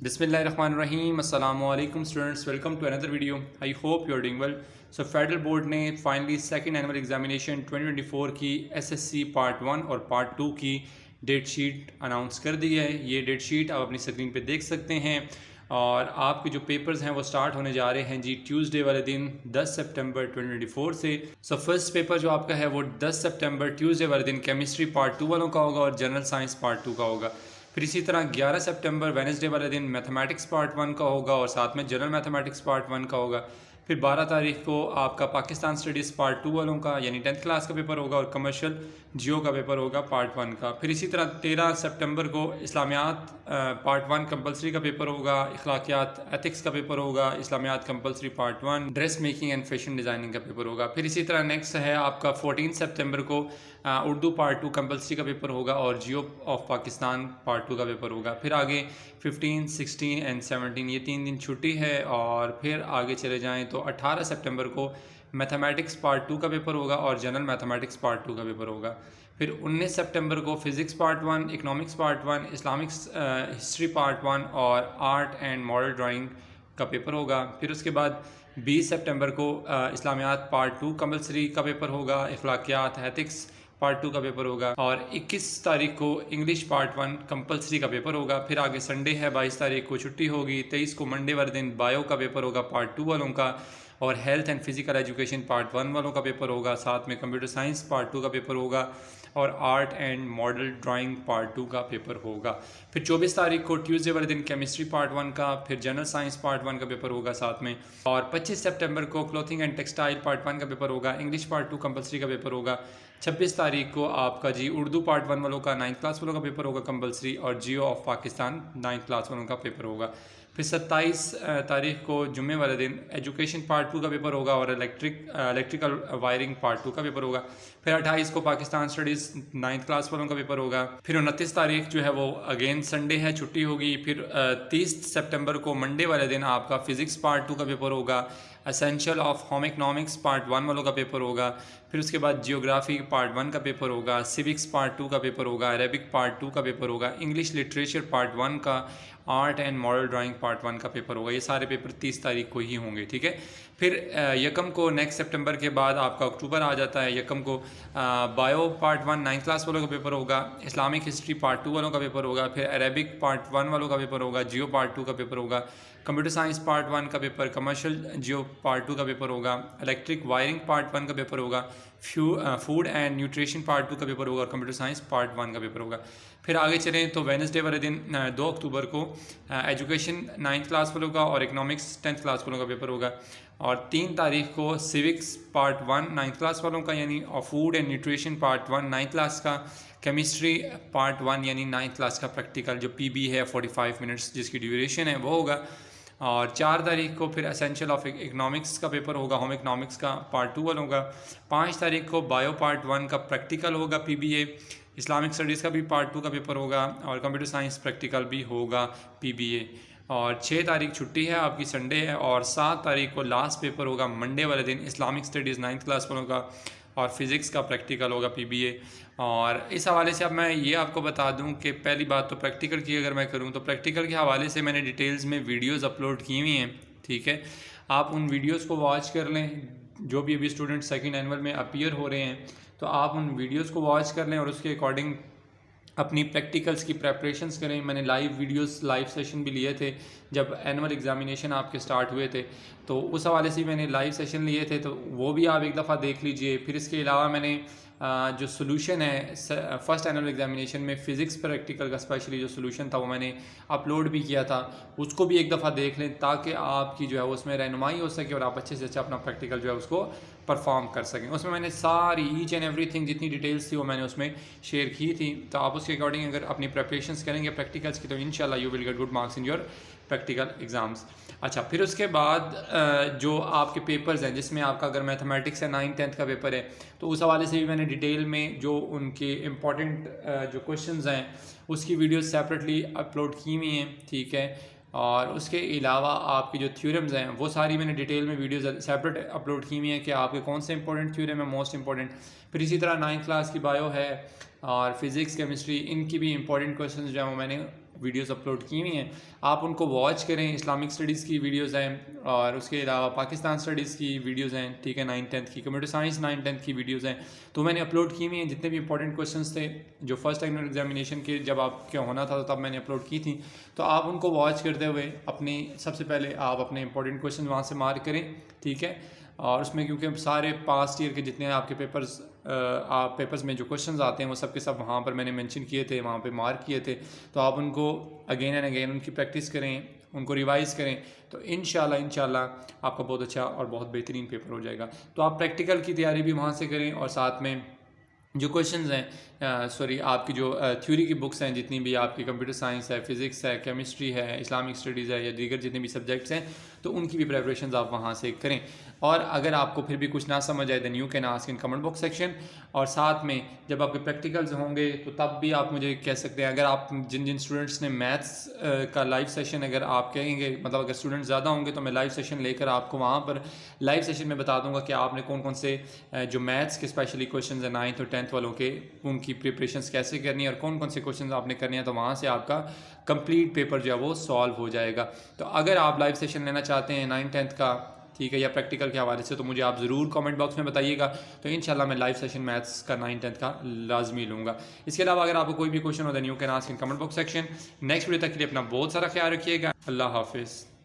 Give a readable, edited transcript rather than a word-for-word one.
बिस्मिल्लाहिर्रहमानिर्रहीम अस्सलामुअलैकुम students, welcome to another video. I hope you are doing well. So federal board ने finally second annual examination 2024 की SSC part 1 और part 2 की date sheet announce कर दी है। ये डेट शीट आप अपनी स्क्रीन पे देख सकते हैं और आपके जो पेपर्स हैं वो स्टार्ट होने जा रहे हैं जी ट्यूसडे वाले दिन 10 सितंबर 2024 से। सो फर्स्ट पेपर जो आपका है वो 10 सितंबर ट्यूसडे वाले दिन केमिस्ट्री पार्ट 2 वालों का होगा और जनरल साइंस पार्ट 2 का होगा। फिर इसी तरह 11 सितंबर वेडनेसडे वाले दिन मैथमेटिक्स पार्ट 1 का होगा और साथ में जनरल मैथमेटिक्स पार्ट 1 का होगा। फिर 12 तारीख को आपका पाकिस्तान स्टडीज़ पार्ट 2 वालों का यानी 10th क्लास का पेपर होगा और कमर्शियल जियो का पेपर होगा पार्ट 1 का। फिर इसी तरह 13 सितंबर को इस्लामियात पार्ट 1 कंपलसरी का पेपर होगा, इखलाकियात एथिक्स का पेपर होगा, इस्लामियात compulsory part 1, dress making and fashion designing का पेपर होगा। फिर इसी तरह नेक्स्ट है आपका 14 सितंबर को उर्दू पार्ट 2 कंपलसरी का पेपर होगा और जियो ऑफ पाकिस्तान पार्ट 2 का पेपर होगा। फिर आगे 15, 16 एंड 17 ये 3 दिन छुट्टी है और फिर आगे चले जाएं तो 18 सितंबर को मैथमेटिक्स पार्ट 2 का पेपर होगा और जनरल मैथमेटिक्स पार्ट 2 का पेपर होगा। फिर 19 सितंबर को फ़िज़िक्स पार्ट 1, इकनॉमिक्स पार्ट 1, इस्लामिक्स हिस्ट्री पार्ट 1 और आर्ट एंड मॉडल ड्राइंग का पेपर होगा। फिर उसके बाद 20 सितंबर को इस्लामियात पार्ट 2 कंपलसरी का पेपर होगा, इखलाकियात एथिक्स पार्ट 2 का पेपर होगा और 21 तारीख को इंग्लिश पार्ट 1 कंपलसरी का पेपर होगा। फिर आगे संडे है, 22 तारीख को छुट्टी होगी। 23 को मंडे वाले दिन बायो का पेपर होगा पार्ट 2 वालों का और health and physical education part 1 वालों का पेपर होगा। साथ में कंप्यूटर साइंस पार्ट 2 का पेपर होगा और art and model drawing part 2 का पेपर होगा। फिर 24 तारीख को ट्यूसडे वाले दिन केमिस्ट्री पार्ट 1 का, फिर जनरल साइंस पार्ट 1 का पेपर होगा साथ में। और 25 सितंबर को क्लॉथिंग एंड टेक्सटाइल पार्ट 1 का पेपर होगा, इंग्लिश पार्ट 2 कंपलसरी का पेपर होगा। 26 तारीख को आपका जी उर्दू पार्ट 1 वालों का 9th क्लास वालों का पेपर होगा कंपलसरी और जियो ऑफ पाकिस्तान 9th क्लास वालों का पेपर होगा। फिर 27 तारीख को जुम्मे वाले दिन एजुकेशन पार्ट 2 का पेपर होगा और इलेक्ट्रिकल वायरिंग पार्ट 2 का पेपर होगा। फिर 28 को पाकिस्तान स्टडीज़ 9th क्लास वालों का पेपर होगा। फिर 29 तारीख जो है वो अगेन संडे है, छुट्टी होगी। फिर 30 सितंबर को मंडे वाले दिन आपका फ़िज़िक्स पार्ट 2 का पेपर होगा, essential of home economics part 1 वालों का पेपर होगा। फिर उसके बाद जियोग्राफी पार्ट 1 का पेपर होगा, सिविक्स पार्ट 2 का पेपर होगा, अरेबिक पार्ट 2 का पेपर होगा, इंग्लिश लिटरेचर पार्ट 1 का, art and model drawing part 1 का पेपर होगा। ये सारे पेपर 30 तारीख को ही होंगे, ठीक है। फिर यकम को नेक्स्ट सितंबर के बाद आपका अक्टूबर आ जाता है। यकम को बायो पार्ट 1 9th क्लास वालों का पेपर होगा, इस्लामिक हिस्ट्री पार्ट 2 वालों का पेपर होगा, फिर अरेबिक पार्ट 1 वालों का पेपर होगा, जियो पार्ट 2 का पेपर होगा, कंप्यूटर साइंस पार्ट 1 का पेपर, कमर्शियल जियो पार्ट 2 का पेपर होगा, इलेक्ट्रिक वायरिंग पार्ट 1 का पेपर होगा, फूड एंड न्यूट्रिशन पार्ट 2 का पेपर होगा और कंप्यूटर साइंस पार्ट 1 का पेपर होगा। फिर आगे चलें तो वेडनेसडे वाले दिन 2 अक्टूबर को एजुकेशन 9th क्लास वालों का और इकनॉमिक्स 10th क्लास वालों का पेपर होगा और 3 तारीख को सिविक्स पार्ट 1 9th क्लास वालों का यानी और food and nutrition part 1 9th class का, केमिस्ट्री पार्ट 1 यानी 9th क्लास का प्रैक्टिकल जो पीबी है 45 मिनट्स जिसकी ड्यूरेशन है वो होगा। और 4 तारीख को फिर एसेंशियल ऑफ इकनॉमिक्स का पेपर होगा, होम इकनॉमिक्स का पार्ट 2 वालों का। 5 तारीख को बायो पार्ट 1 का प्रैक्टिकल होगा पीबीए, इस्लामिक स्टडीज़ का भी पार्ट 2 का पेपर होगा और कंप्यूटर साइंस प्रैक्टिकल भी होगा पीबीए। और 6 तारीख छुट्टी है आपकी, संडे है। और 7 तारीख को लास्ट पेपर होगा मंडे वाले दिन, इस्लामिक स्टडीज़ 9th क्लास वालों का और फिज़िक्स का प्रैक्टिकल होगा पीबीए। और इस हवाले से अब मैं ये आपको बता दूं कि पहली बात तो प्रैक्टिकल की अगर मैं करूं तो प्रैक्टिकल के हवाले से मैंने डिटेल्स में वीडियोस अपलोड की हुई हैं, ठीक है। आप उन वीडियोस को वॉच कर लें, जो भी अभी स्टूडेंट सेकंड एनुअल में अपीयर हो रहे हैं तो आप उन वीडियोस को वॉच कर लें और उसके अकॉर्डिंग अपनी प्रैक्टिकल्स की प्रेपरेशंस करें। मैंने लाइव वीडियोस लाइव सेशन भी लिए थे जब एनुअल एग्जामिनेशन आपके स्टार्ट हुए थे, तो उस हवाले से मैंने लाइव सेशन लिए थे, तो वो भी आप एक दफ़ा देख लीजिए। फिर इसके अलावा मैंने जो सोल्यूशन है फर्स्ट एनुअल एग्जामिनेशन में फ़िज़िक्स प्रैक्टिकल का स्पेशली जो सोल्यूशन था वो मैंने अपलोड भी किया था, उसको भी एक दफ़ा देख लें ताकि आपकी जो है उसमें रहनुमाई हो सके और आप अच्छे से अच्छा अपना प्रैक्टिकल जो है उसको परफॉर्म कर सकें। उसमें मैंने सारी ईच एंड एवरीथिंग जितनी डिटेल्स थी वो मैंने उसमें शेयर की थी, तो आप उसके अकॉर्डिंग अगर अपनी प्रेपरेशंस करेंगे प्रैक्टिकल्स की तो इंशाल्लाह you will get good marks in your practical exams. अच्छा, फिर उसके बाद जो आपके पेपर्स हैं जिसमें आपका अगर मैथमेटिक्स है 9th 10th का पेपर है तो उस हवाले से भी मैंने डिटेल में जो उनके इम्पॉर्टेंट जो क्वेश्चंस हैं उसकी वीडियो सेपरेटली अपलोड की हुई हैं, ठीक है। और उसके अलावा आपकी जो थ्योरम्स हैं वो सारी मैंने डिटेल में वीडियोस सेपरेट अपलोड की हुई हैं कि आपके कौन से इंपॉर्टेंट थ्योरम है मोस्ट इंपॉर्टेंट। फिर इसी तरह 9th क्लास की बायो है और फिज़िक्स केमिस्ट्री, इनकी भी इंपॉर्टेंट क्वेश्चन जो है वो मैंने वीडियोस अपलोड की हुई हैं, आप उनको वॉच करें। इस्लामिक स्टडीज़ की वीडियोस हैं और उसके अलावा पाकिस्तान स्टडीज़ की वीडियोस हैं, ठीक है, 9th-10th की, कंप्यूटर साइंस 9th-10th की वीडियोस हैं, तो मैंने अपलोड की हुई हैं। जितने भी इंपॉर्टेंट क्वेश्चंस थे जो फर्स्ट एनुअल एग्जामिनेशन के जब आपके होना था तो तब मैंने अपलोड की थी, तो आप उनको वॉच करते हुए अपनी सबसे पहले आप अपने इंपॉर्टेंट क्वेश्चन वहाँ से मार्क करें, ठीक है। और उसमें क्योंकि सारे पास्ट ईयर के जितने आपके पेपर्स में जो क्वेश्चंस आते हैं वो सब के सब वहाँ पर मैंने मेंशन किए थे, वहाँ पे मार्क किए थे, तो आप उनको अगेन एंड अगेन उनकी प्रैक्टिस करें, उनको रिवाइज़ करें, तो इंशाल्लाह आपका बहुत अच्छा और बहुत बेहतरीन पेपर हो जाएगा। तो आप प्रैक्टिकल की तैयारी भी वहाँ से करें और साथ में जो क्वेश्चंस हैं आपकी जो थ्योरी की बुक्स हैं, जितनी भी आपकी कंप्यूटर साइंस है, फिज़िक्स है, केमिस्ट्री है, इस्लामिक स्टडीज़ है या दीगर जितने भी सब्जेक्ट्स हैं, तो उनकी भी प्रेपरेशंस आप वहाँ से करें। और अगर आपको फिर भी कुछ ना समझ आए then you can ask in comment box section. और साथ में जब आपके प्रैक्टिकल्स होंगे तो तब भी आप मुझे कह सकते हैं, अगर आप जिन जिन स्टूडेंट्स ने मैथ्स का लाइव सेशन अगर आप कहेंगे, मतलब अगर स्टूडेंट्स ज़्यादा होंगे तो मैं लाइव सेशन लेकर आपको वहाँ पर लाइव सेशन में बता दूंगा कि आपने कौन कौन से जो मैथ्स के स्पेशली क्वेश्चन है 9th और 10th वालों के, उनकी प्रिपरेशंस कैसे करनी है और कौन कौन से क्वेश्चन आपने करने हैं, तो वहाँ से आपका कंप्लीट पेपर जो है वो सॉल्व हो जाएगा। तो अगर आप लाइव सेशन लेना चाहते हैं 9th-10th का, ठीक है, या प्रैक्टिकल के हवाले से, तो मुझे आप ज़रूर कमेंट बॉक्स में बताइएगा, तो इंशाल्लाह मैं लाइव सेशन मैथ्स का 9th-10th का लाजमी लूँगा। इसके अलावा अगर आपको कोई भी क्वेश्चन हो then you can ask in comment box section. Next video तक के लिए अपना बहुत सारा ख्याल रखिएगा। अल्लाह हाफिज़।